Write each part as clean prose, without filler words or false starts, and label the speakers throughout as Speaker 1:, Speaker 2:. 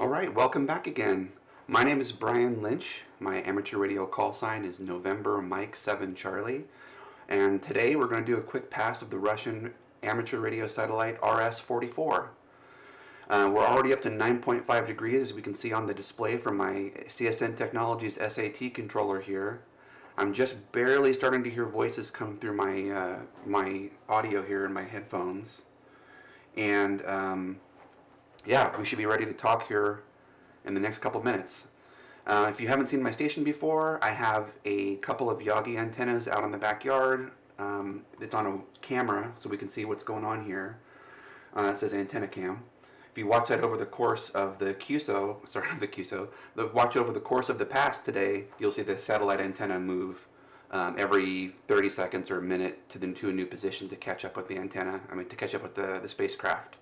Speaker 1: Alright, welcome back again. My name is Brian Lynch. My amateur radio call sign is November Mike 7 Charlie. And today we're going to do a quick pass of the Russian amateur radio satellite RS-44. We're already up to 9.5 degrees, as we can see on the display from my CSN Technologies SAT controller here. I'm just barely starting to hear voices come through my audio here in my headphones. And yeah, we should be ready to talk here in the next couple minutes. If you haven't seen my station before, I have a couple of Yagi antennas out in the backyard. It's on a camera, so we can see what's going on here. It says antenna cam. If you watch that over the course of the watch over the course of the pass today, you'll see the satellite antenna move every 30 seconds or a minute to a new position to catch up with the antenna. To catch up with the spacecraft.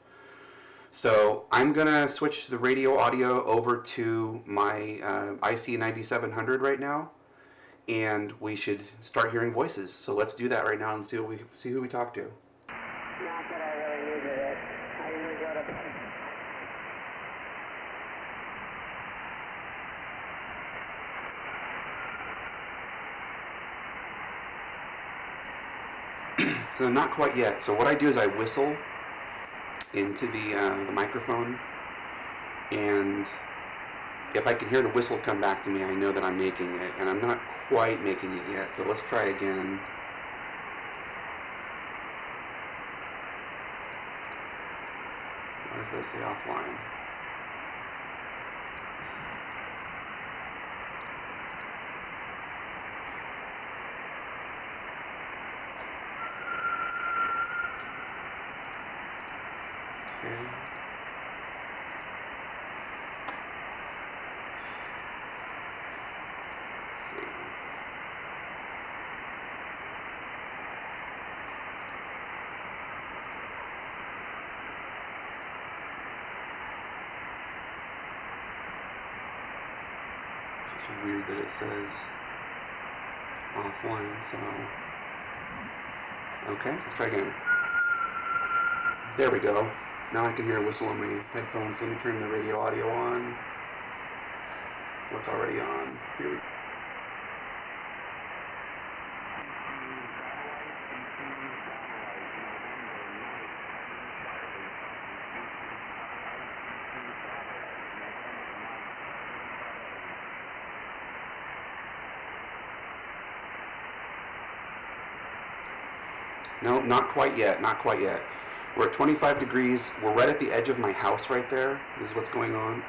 Speaker 1: So I'm gonna switch the radio audio over to my IC9700 right now, and we should start hearing voices. So let's do that right now and see who we talk to.
Speaker 2: Not that I really needed it. I usually go to
Speaker 1: So not quite yet. So what I do is I whistle into the microphone, and if I can hear the whistle come back to me, I know that I'm making it, and I'm not quite making it yet. So let's try again. Why does that say offline? Okay. Let's see. It's just weird that it says offline, so okay, let's try again. There we go. Now I can hear a whistle on my headphones. Let me turn the radio audio on. What's already on? Here we go. No, not quite yet, not quite yet. We're at 25 degrees. We're right at the edge of my house right there. This is what's going on.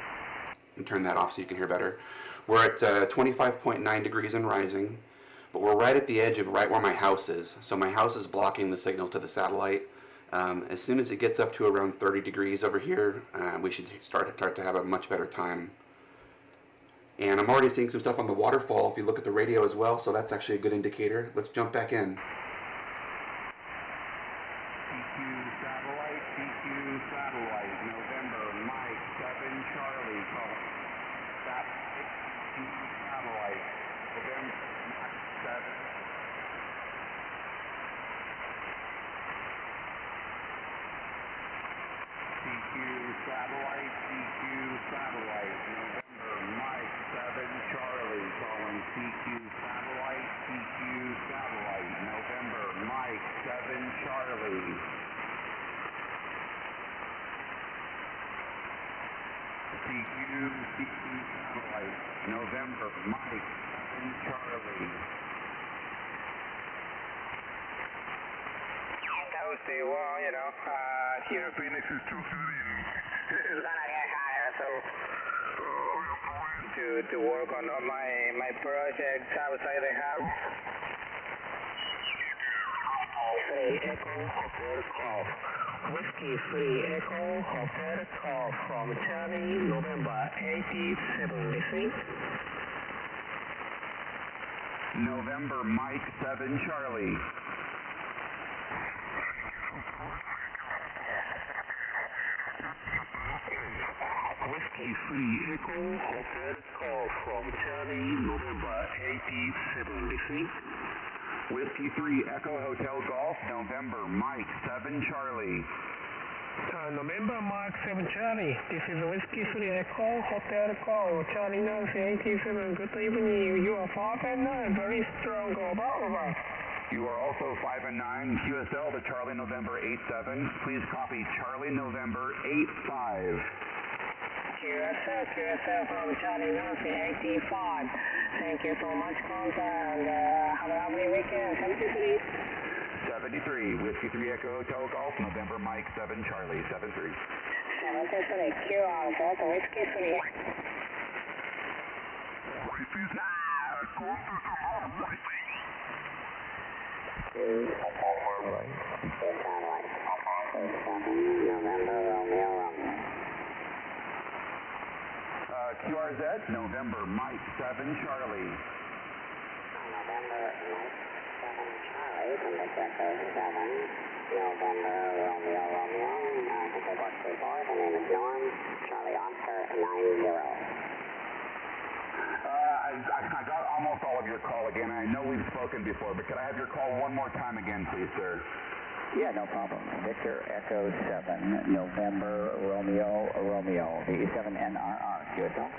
Speaker 1: And turn that off so you can hear better. We're at 25.9 degrees and rising, but we're right at the edge of right where my house is. So my house is blocking the signal to the satellite. As soon as it gets up to around 30 degrees over here, we should start to have a much better time. And I'm already seeing some stuff on the waterfall if you look at the radio as well, so that's actually a good indicator. Let's jump back in.
Speaker 3: Satellite, November, Mike 7 Charlie, call satellite, November, Mike 7. CQ satellite, November, Mike 7 Charlie, calling CQ satellite, November, Mike 7 Charlie. CQ satellite, November, Mike 7 Charlie.
Speaker 2: Toasty, well, here Phoenix is too soon. It's gonna get higher, so to work on my project outside the house. Echo Hotel call. Whiskey 3 Echo Hotel call from Charlie, November 8076.
Speaker 3: November, Mike 7 Charlie.
Speaker 2: Whiskey 3 Echo Hotel call from Charlie, November 8076.
Speaker 3: Whiskey 3 Echo Hotel Golf, November, Mike 7 Charlie.
Speaker 2: November Mike 7 Charlie. This is Whiskey 3 Echo, Hotel Call, Charlie Nancy 87. Good evening. You are 5 and 9. Very strong. Over.
Speaker 3: You are also 5 and 9. QSL to Charlie November 87. Please copy Charlie November 85.
Speaker 2: QSL from Charlie Nancy 85. Thank you so much, Conta, and have a lovely weekend. 73.
Speaker 3: 73, Whiskey 3 Echo Hotel Golf, November Mike 7 Charlie 73.
Speaker 2: 73, QR, Delta Whiskey 3. November Romeo.
Speaker 3: QRZ, November Mike 7 Charlie.
Speaker 2: November Mike 7 Charlie, from the Echo 7. November Romeo. Echo Box 34, the name is Norm. Charlie Oscar 90.
Speaker 3: I got almost all of your call again. I know we've spoken before, but could I have your call one more time again, please, sir?
Speaker 4: Yeah, no problem. Victor Echo 7, November Romeo, the 7NRR, QSL.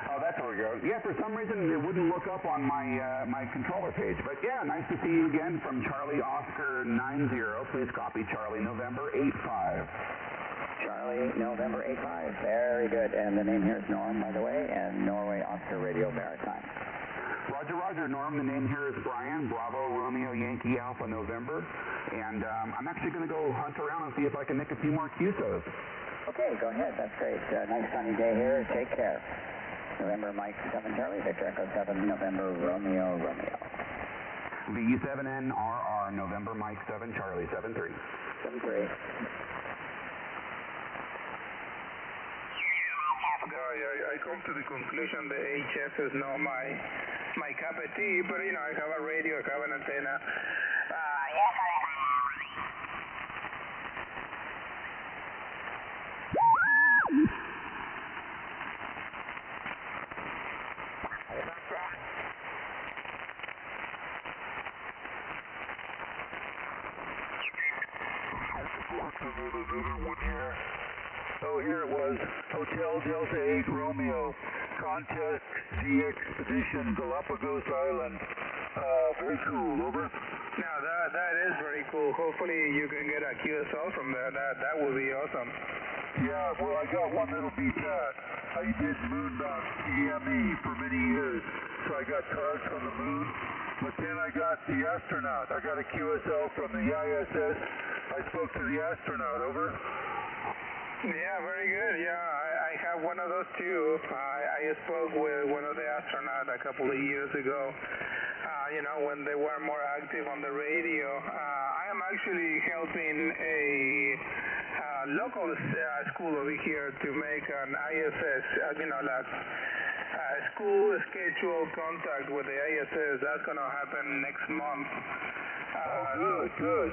Speaker 3: Oh, that's where we go. Yeah, for some reason it wouldn't look up on my my controller page. But yeah, nice to see you again from Charlie Oscar 90. Please copy Charlie November 85.
Speaker 4: Charlie November 85. Very good. And the name here is Norm, by the way, and Norway Oscar Radio Maritime.
Speaker 3: Roger, Norm. The name here is Bryan, Bravo, Romeo, Yankee, Alpha, November. And I'm actually going to go hunt around and see if I can make a few more QSOs.
Speaker 4: Okay, go ahead. That's great. Nice sunny day here. Take care. November Mike 7 Charlie, Victor Echo 7, November Romeo.
Speaker 3: V7NRR, November Mike 7 Charlie 73.
Speaker 4: 73.
Speaker 2: I come to the conclusion the HS is not my cup of tea, but you know, I have a radio, I have an antenna. Yes,
Speaker 5: So here it was, Hotel Delta 8 Romeo, Contest DX Expedition, Galapagos Island. Very cool, over.
Speaker 2: now that is very cool. Hopefully you can get a QSL from there. That would be awesome.
Speaker 5: Yeah, well I got one that'll beat that. I did moonbound CME for many years, so I got cards from the moon. But then I got the astronaut. I got a QSL from the ISS. I spoke to the astronaut, over.
Speaker 2: Yeah, very good. Yeah, I have one of those too. I spoke with one of the astronauts a couple of years ago. You know, when they were more active on the radio. I am actually helping a local school over here to make an ISS, you know, like school schedule contact with the ISS. That's going to happen next month.
Speaker 5: Good.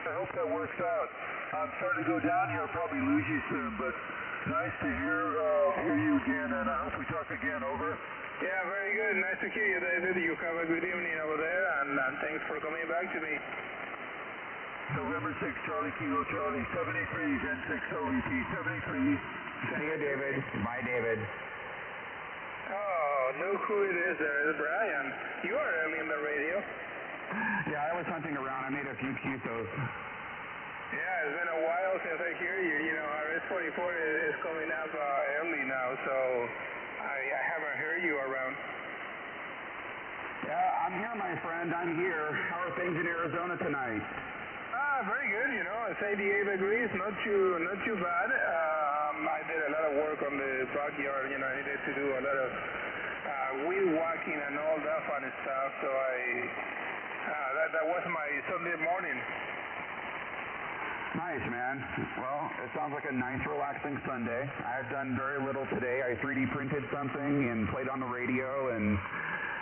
Speaker 5: I hope that works out. I'm starting to go down here. I'll probably lose you soon, but nice to hear you again, and I hope we talk again, over.
Speaker 2: Yeah, very good. Nice to hear you, David. You have a good evening over there, and thanks for coming back to me.
Speaker 5: November 6, Charlie Kilo Charlie, 73, Gen 6 OET, 73.
Speaker 3: See you, David. Bye, David.
Speaker 2: Oh, look who it is there. It's Bryan. You are early in the radio.
Speaker 3: Yeah, I was hunting around. I made a few QSOs.
Speaker 2: Yeah, it's been a while since I hear you. You know, RS-44 is coming up early now, so I haven't heard you around.
Speaker 3: Yeah, I'm here, my friend. I'm here. How are things in Arizona tonight?
Speaker 2: Very good. You know, it's 88 degrees. Not too bad. I did a lot of work on the backyard. You know, I needed to do a lot of weed whacking and all that fun stuff. So that was my Sunday morning.
Speaker 3: Nice, man. Well, it sounds like a nice, relaxing Sunday. I've done very little today. I 3D printed something and played on the radio, and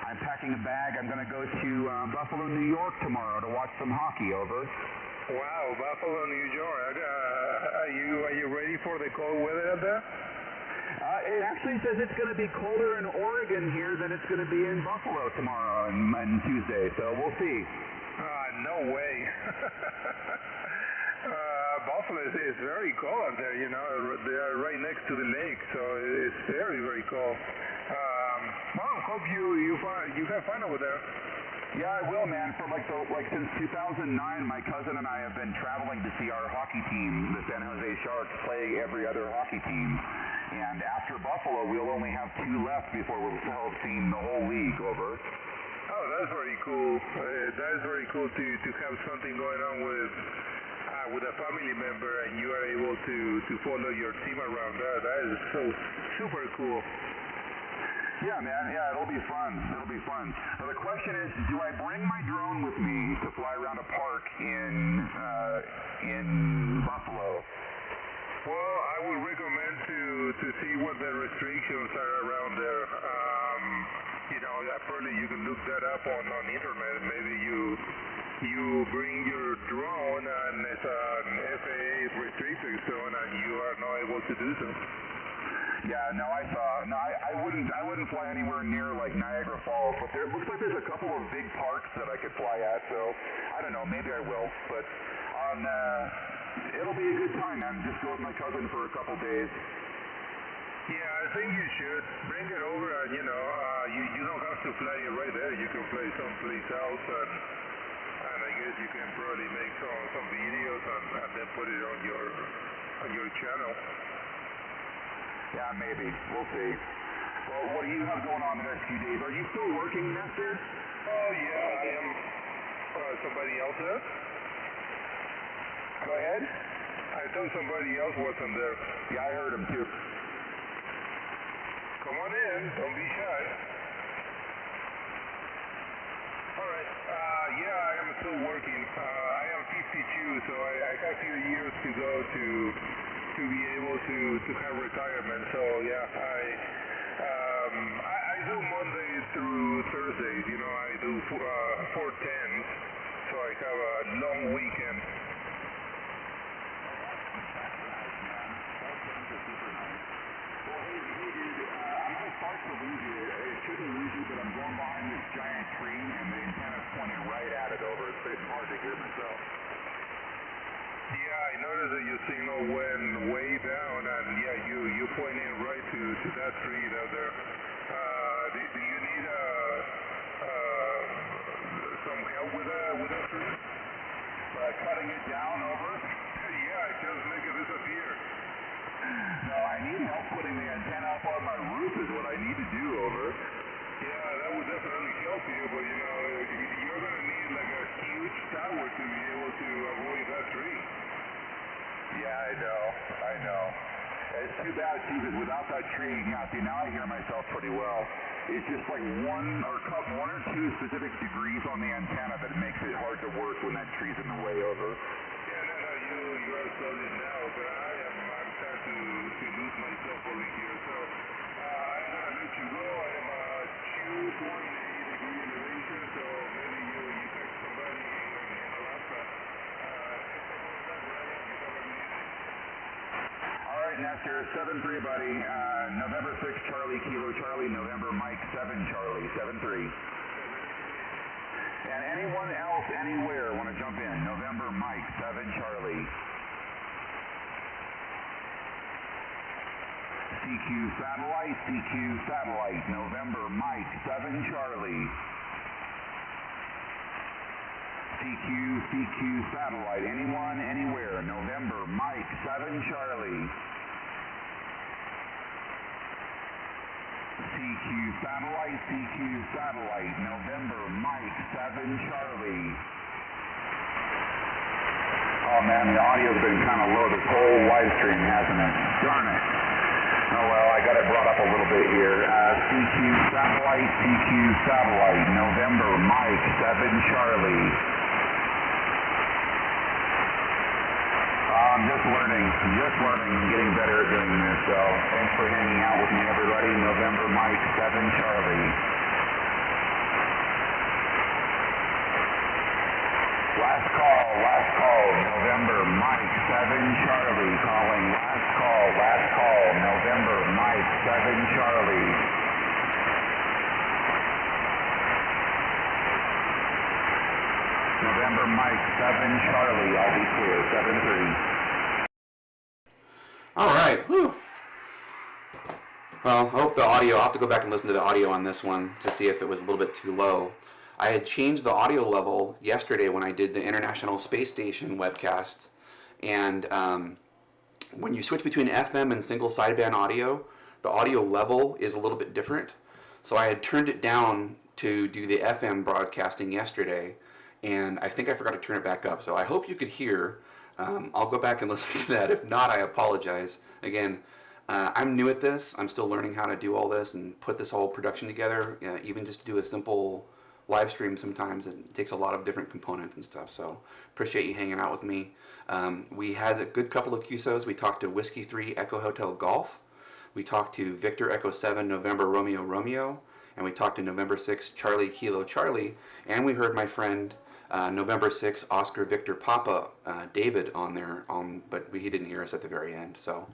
Speaker 3: I'm packing a bag. I'm going to go to Buffalo, New York tomorrow to watch some hockey, over.
Speaker 2: Wow, Buffalo, New York. Are you ready for the cold weather out there?
Speaker 3: It actually says it's going to be colder in Oregon here than it's going to be in Buffalo tomorrow and Tuesday, so we'll see.
Speaker 2: No way. Buffalo is very cold up there, you know. They are right next to the lake, so it's very, very cold. Well, hope you have fun over there.
Speaker 3: Yeah, I will, man. For since 2009, my cousin and I have been traveling to see our hockey team, the San Jose Sharks, play every other hockey team. And after Buffalo, we'll only have 2 left before we'll have seen the whole league. Over.
Speaker 2: Oh, that's very cool. That is very cool to have something going on with a family member, and you are able to follow your team around there. That is so super cool.
Speaker 3: Yeah, man. Yeah, it'll be fun. It'll be fun. Now, the question is, do I bring my drone with me to fly around a park in Buffalo?
Speaker 2: Well, I would recommend to see what the restrictions are around there. You know, apparently you can look that up on internet. Maybe you bring your drone and it's an FAA restricted zone, and you are not able to do so.
Speaker 3: Yeah, no, I wouldn't fly anywhere near like Niagara Falls, but there looks like there's a couple of big parks that I could fly at, so I don't know, maybe I will, but it'll be a good time, man. Just go with my cousin for a couple days.
Speaker 2: Yeah, I think you should bring it over, and you know, you don't have to fly it right there. You can fly someplace else, and I guess you can probably make some videos and then put it on your channel.
Speaker 3: Yeah, maybe. We'll see. Well, what do you have going on the next few days? Are you still working, Nestor?
Speaker 2: Oh, yeah, I am. Somebody else there?
Speaker 3: Go ahead.
Speaker 2: I thought somebody else wasn't there.
Speaker 3: Yeah, I heard him too.
Speaker 2: Come on in. Don't be shy. All right. Yeah, I am still working. I am 52, so I have a few years to go to be able to have retirement. So yeah, I do Mondays through Thursdays. You know, I do 410s, so I have a long weekend.
Speaker 3: Well, hey, dude, I'm gonna start to lose you. It shouldn't lose you, but I'm going behind this giant tree, and the antenna's pointing right at it. Over. It's hard to hear myself.
Speaker 2: Yeah, I noticed that your signal went way down, and yeah, you pointing right to that tree out there. Do you need some help with that tree?
Speaker 3: Cutting it down, over?
Speaker 2: Yeah, just make it disappear.
Speaker 3: No, I need help putting the antenna up on my roof is what I need to do, over.
Speaker 2: Yeah, that would definitely help you, but you know, you're going to need like a huge tower to be able to avoid that tree.
Speaker 3: Yeah, I know. It's too bad, too, because without that tree, yeah, see, now I hear myself pretty well. It's just like one or two specific degrees on the antenna that makes it hard to work when that tree's in the way, over.
Speaker 2: Yeah, no, you are solid now, but I'm starting to lose myself over here, so I'm going to let you go. I am a 2.8-degree elevation, so maybe you text somebody in Alaska.
Speaker 3: All right, Nestor, 7-3, buddy. November 6, Charlie, Kilo Charlie, November Mike 7, Charlie, 7-3. And anyone else, anywhere, want to jump in? November Mike 7, Charlie. CQ satellite, November Mike 7, Charlie. CQ satellite, anyone, anywhere, November Mike 7, Charlie. CQ satellite, November Mike 7, Charlie. Oh man, the audio's been kind of low this whole live stream, hasn't it? Darn it. Oh well, I got it brought up a little bit here. CQ satellite, November Mike 7, Charlie. I'm just learning, getting better at doing this, so thanks for hanging out with me, everybody. November Mike 7, Charlie. Last call, November Mike 7, Charlie. Calling, last call, November Mike 7, Charlie. November Mike 7, Charlie. I'll be clear, 7-3.
Speaker 1: Well, I hope the audio, I'll have to go back and listen to the audio on this one to see if it was a little bit too low. I had changed the audio level yesterday when I did the International Space Station webcast, and when you switch between FM and single sideband audio, the audio level is a little bit different. So I had turned it down to do the FM broadcasting yesterday, and I think I forgot to turn it back up. So I hope you could hear. I'll go back and listen to that. If not, I apologize. Again, I'm new at this. I'm still learning how to do all this and put this whole production together. Even just do a simple live stream sometimes, it takes a lot of different components and stuff. So appreciate you hanging out with me. We had a good couple of QSOs. We talked to Whiskey 3 Echo Hotel Golf. We talked to Victor Echo 7 November Romeo Romeo. And we talked to November 6 Charlie Kilo Charlie. And we heard my friend November 6 Oscar Victor Papa David on there, but he didn't hear us at the very end. So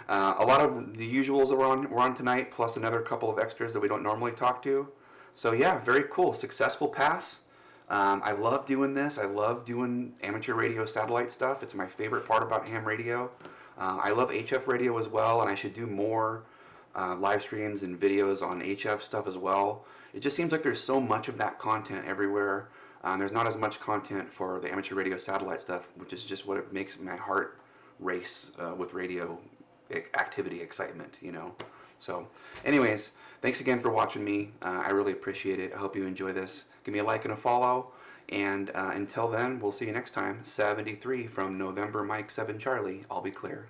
Speaker 1: a lot of the usuals were on tonight, plus another couple of extras that we don't normally talk to. So yeah, very cool. Successful pass. I love doing this. I love doing amateur radio satellite stuff. It's my favorite part about ham radio. I love HF radio as well, and I should do more live streams and videos on HF stuff as well. It just seems like there's so much of that content everywhere. There's not as much content for the amateur radio satellite stuff, which is just what it makes my heart race with radio activity excitement, you know. So anyways, thanks again for watching me. I really appreciate it. I hope you enjoy this. Give me a like and a follow. And until then, we'll see you next time. 73 from November Mike 7 Charlie. I'll be clear.